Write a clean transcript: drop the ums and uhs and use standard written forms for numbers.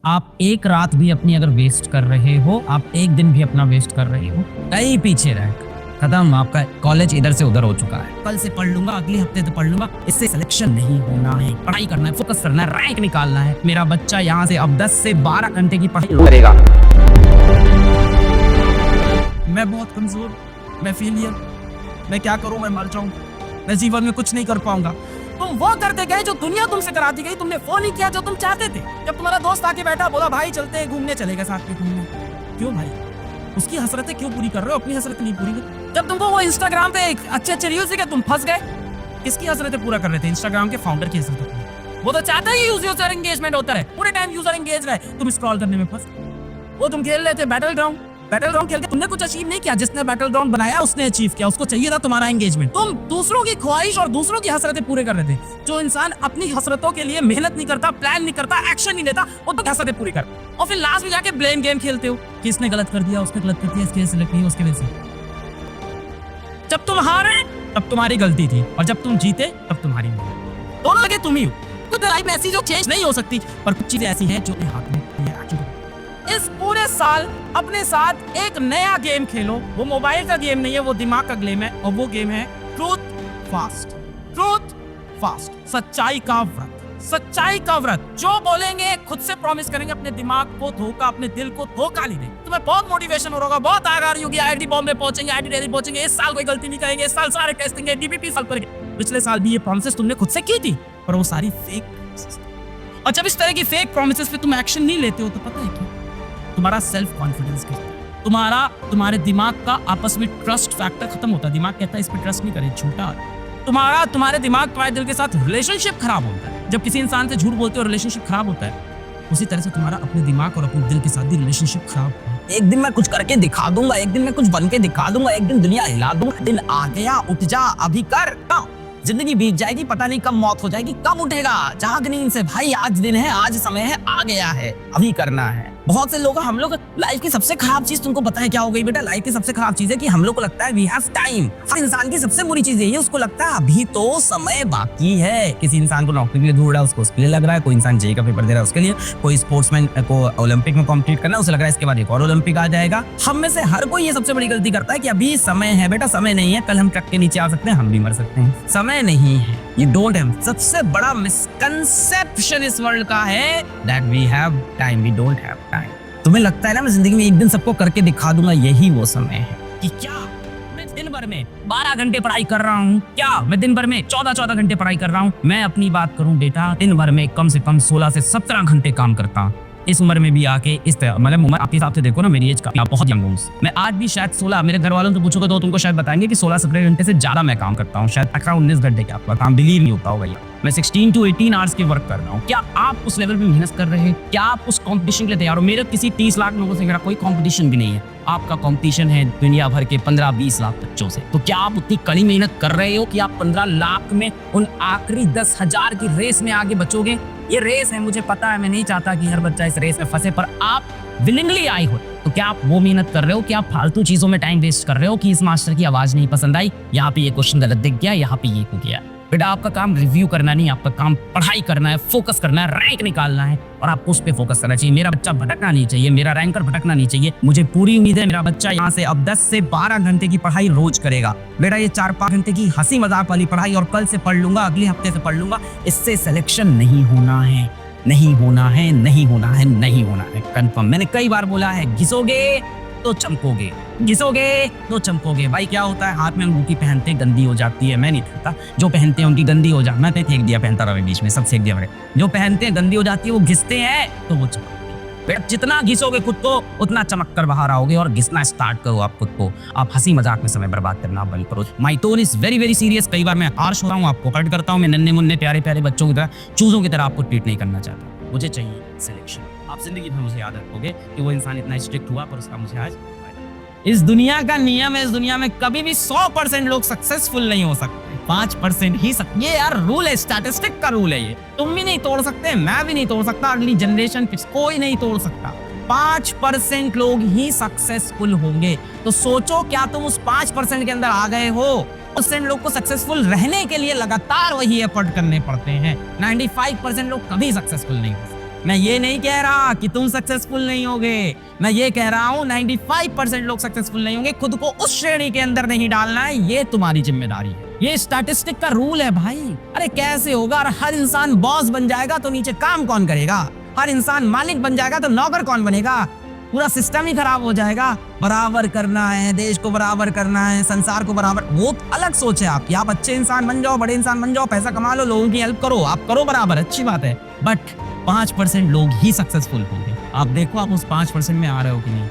आप एक रात भी अपनी अगर वेस्ट कर रहे हो, आप एक दिन भी अपना वेस्ट कर रहे हो, कहीं पीछे रह खत्म। आपका कॉलेज इधर से उधर हो चुका है। कल से पढ़ लूंगा, अगले हफ्ते से पढ़ लूंगा, इससे सिलेक्शन नहीं होना है। पढ़ाई करना है, फोकस करना है, रैंक निकालना है। मेरा बच्चा यहाँ से अब 10 से 12 घंटे की पढ़ाई करेगा। मैं बहुत कमजोर, मैं फेलियर, मैं क्या करूं, मैं मर जाऊं, मैं जीवन में कुछ नहीं कर पाऊंगा। तुम वो करते गए जो दुनिया तुमसे कराती गई। तुमने वो नहीं किया जो तुम चाहते थे। जब तुम्हारा दोस्त आके बैठा, बोला भाई चलते हैं घूमने, चलेगा साथ में घूमने। क्यों भाई? उसकी हसरतें क्यों पूरी कर रहे हो? अपनी हसरतें नहीं पूरी कर। जब तुमको वो इंस्टाग्राम पे अच्छे रील्स दिखे, तुम फंस गए। किसकी हसरतें पूरा कर रहे थे? इंस्टाग्राम के फाउंडर की हसरतें। वो तो चाहता है यूजर एंगेजमेंट होता है, पूरे टाइम यूजर एंगेज रहे, तुम स्क्रॉल करने में फंस। वो तुम खेल रहे थे बैटल ग्राउंड खेल के तुमने कुछ अचीव नहीं किया। जिसने बैटल ग्राउंड बनाया उसने अचीव किया, उसको चाहिए था तुम्हारा एंगेजमेंट। तुम दूसरों की ख्वाहिश और दूसरों की हसरतें पूरे कर रहे थे। जो इंसान अपनी हसरतों के लिए मेहनत नहीं करता, प्लान नहीं करता, एक्शन नहीं लेता, वो तो हसरतें पूरी कर, और फिर लास्ट में जाके ब्लेम गेम खेलते हो कि इसने गलत कर दिया, उसने गलत कर दिया, इसके सिलेक्ट नहीं, उसके वजह से। जब तुम हारे तब तुम्हारी गलती थी, और जब तुम जीते तब तुम्हारी नहीं। दोनों लगे तुम ही हो। कुछ लाइफ में ऐसी जो चेंज नहीं हो सकती, पर कुछ चीजें ऐसी हैं जो अपने हाथ में है। इस पूरे साल अपने साथ एक नया गेम खेलो। वो मोबाइल का गेम नहीं है, वो दिमाग का गेम है, और वो गेम है ट्रूथ फास्ट। सच्चाई का व्रत। जो बोलेंगे खुद से प्रॉमिस करेंगे, अपने दिमाग को धोखा, अपने दिल को धोखा नहीं देंगे। तुम्हें बहुत मोटिवेशन हो रहा होगा, बहुत आगार होगी, आईआईटी बॉम्बे पहुंचेंगे, आईआईटी दिल्ली पहुंचेंगे, इस साल कोई गलती नहीं करेंगे, इस साल सारे टेस्ट देंगे, डीपीपी सॉल्व करेंगे। पिछले साल भी ये प्रॉमिसेस तुमने खुद से की थी, पर वो सारी फेक। और जब इस तरह की फेक प्रॉमिसेस पे तुम एक्शन नहीं लेते हो, तो पता है क्यों? तुम्हारा सेल्फ कॉन्फिडेंस गिरता है। तुम्हारे दिमाग का आपस में ट्रस्ट फैक्टर खत्म होता है। दिमाग कहता है इस पे ट्रस्ट नहीं करे, झूठा। तुम्हारे दिमाग, तुम्हारे दिल के साथ रिलेशनशिप खराब होता है। जब किसी इंसान से झूठ बोलते हो, रिलेशनशिप खराब होता है। उसी तरह से तुम्हारा अपने दिमाग और अपने दिल के साथ भी रिलेशनशिप खराब होता है। एक दिन मैं कुछ करके दिखा दूंगा, एक दिन मैं कुछ बन के दिखा दूंगा, एक दिन दुनिया हिला दूंगा। दिन आ गया, उठ जा, अभी कर। जिंदगी बीत जाएगी, पता नहीं कब मौत हो जाएगी, कब उठेगा जाग नींद से। भाई आज दिन है, आज समय है, आ गया है, अभी करना है। बहुत से लोग, हम लोग लाइफ की सबसे खराब चीज तुमको पता है क्या हो गई बेटा? लाइफ की सबसे खराब चीज है कि हम लोग को लगता है वी हैव टाइम। हर इंसान की सबसे बुरी चीज यही है, उसको लगता है अभी तो समय बाकी है। किसी इंसान को नौकरी के लिए ढूंढ रहा है, उसको उसके लिए लग रहा है। कोई इंसान जेईई का पेपर दे रहा है, उसके लिए। कोई स्पोर्ट्समैन को ओलंपिक में कॉम्पीट करना है, उसे लग रहा है इसके बाद एक और ओलंपिक आ जाएगा। हम में से हर कोई ये सबसे बड़ी गलती करता है कि अभी समय है बेटा, समय नहीं है। कल हम ट्रक के नीचे आ सकते हैं, हम भी मर सकते हैं। समय नहीं है, यू डोंट हैव। सबसे बड़ा मिसकंसेप्शन इस वर्ल्ड का है that we have time, we don't have time. तुम्हें लगता है ना मैं जिंदगी में एक दिन सबको करके दिखा दूंगा, यही वो समय है। कि क्या मैं दिन भर में 12 घंटे पढ़ाई कर रहा हूँ? क्या मैं दिन भर में 14 घंटे पढ़ाई कर रहा हूँ? मैं अपनी बात करूँ बेटा, दिन भर में कम से कम 16 से 17 घंटे काम करता हूँ। इस उम्र में भी आके इस तरह, मतलब उम्र आपके हिसाब से देखो ना, मेरी एज का बहुत यंग हूँ मैं। आज भी शायद 16, मेरे घर वालों से पूछोगे तो तुमको शायद बताएंगे कि 16-17 घंटे से ज्यादा मैं काम करता हूँ। शायद 18-19 घंटे का आपका काम बिलीव नहीं होता होगा। मैं 16 to 18 आवर्स की वर्क कर रहा हूँ। क्या आप उस लेवल पे मेहनत कर रहे हैं? क्या आप उस कंपटीशन के लिए तैयार हो? मेरे किसी 30 लाख लोगों से मेरा कोई कंपटीशन भी नहीं है। आपका कंपटीशन है दुनिया भर के 15-20 लाख बच्चों से। तो क्या आप उतनी कड़ी मेहनत कर रहे हो कि आप 15 लाख में उन आखिरी 10,000 की रेस में आगे बचोगे? ये रेस है, मुझे पता है। मैं नहीं चाहता कि हर बच्चा इस रेस में फंसे, पर आप विलिंगली आए हो। तो क्या आप वो मेहनत कर रहे हो कि आप फालतू चीजों में टाइम वेस्ट कर रहे हो कि इस मास्टर की आवाज नहीं पसंद आई, यहाँ पे ये क्वेश्चन गलत दिख गया, यहाँ पे ये हो गया? बेटा आपका काम रिव्यू करना नहीं, आपका काम पढ़ाई करना है, फोकस करना है, रैंक निकालना है, और आपको उस पे फोकस करना चाहिए। मेरा बच्चा भटकना नहीं चाहिए, मेरा रैंकर भटकना नहीं चाहिए। मुझे पूरी उम्मीद है मेरा बच्चा यहाँ से अब 10 से 12 घंटे की पढ़ाई रोज करेगा। बेटा ये 4-5 घंटे की हंसी मजाक वाली पढ़ाई, और कल से पढ़ लूंगा, अगले हफ्ते से पढ़ लूंगा, इससे सिलेक्शन नहीं होना है, नहीं होना है, नहीं होना है, नहीं होना है, कंफर्म। मैंने कई बार बोला है, घिसोगे तो चमकोगे, घिसोगे तो चमकोगे। भाई क्या होता है, हाथ में अंगूठी पहनते गंदी हो जाती है। मैं नहीं पहनता, जो पहनते हैं उनकी गंदी हो जाती है। मैं फेंक दिया, पहनता रहा बीच में, सब फेंक दिया। जो पहनते हैं गंदी हो जाती है, वो घिसते हैं तो वो चमकते। बेटा जितना घिसोगे खुद को, उतना चमक कर बाहर आओगे। और घिसना स्टार्ट करो आप खुद को। आप हंसी मजाक में समय बर्बाद करना बंद करो। My tone is very very serious. कई बार मैं हार्श हो रहा हूँ, आपको हर्ट करता हूँ। मैं नन्हे मुन्ने प्यारे प्यारे बच्चों की तरह, चूजों की तरह आपको ट्रीट नहीं करना चाहता। मुझे चाहिए सिलेक्शन। आप जिंदगी में मुझे याद रखोगे कि वो इंसान इतना स्ट्रिक्ट हुआ, पर उसका मुझे आज इस दुनिया का नियम है। इस दुनिया में कभी भी 100% लोग सक्सेसफुल नहीं हो सकते, 5% ही ये यार रूल है, स्टैटिस्टिक का रूल है ये। तुम भी नहीं तोड़ सकते, मैं भी नहीं तोड़ सकता, अगली जनरेशन कोई नहीं तोड़ सकता। 5% लोग ही सक्सेसफुल होंगे। तो सोचो, क्या तुम उस 5% के अंदर आ गए हो? उस लोग को सक्सेसफुल रहने के लिए लगातार वही एफर्ट करने पड़ते हैं। 95% लोग कभी सक्सेसफुल नहीं हो सकते। मैं ये नहीं कह रहा कि तुम सक्सेसफुल नहीं होगे, मैं ये कह रहा हूँ 95% लोग सक्सेसफुल नहीं होंगे। खुद को उस श्रेणी के अंदर नहीं डालना है, ये तुम्हारी जिम्मेदारी है। ये स्टैटिस्टिक का रूल है भाई। अरे कैसे होगा? और हर इंसान बॉस बन जाएगा तो नीचे काम कौन करेगा? हर इंसान मालिक बन जाएगा तो नौकर कौन बनेगा? पूरा सिस्टम ही खराब हो जाएगा। बराबर करना है, देश को बराबर करना है, संसार को बराबर, वो अलग सोच है आपकी। आप अच्छे इंसान बन जाओ, बड़े इंसान बन जाओ, पैसा कमा लो, लोगों की हेल्प करो, आप करो बराबर, अच्छी बात है। बट 5% लोग ही सक्सेसफुल होंगे। आप देखो आप उस 5% में आ रहे हो कि नहीं।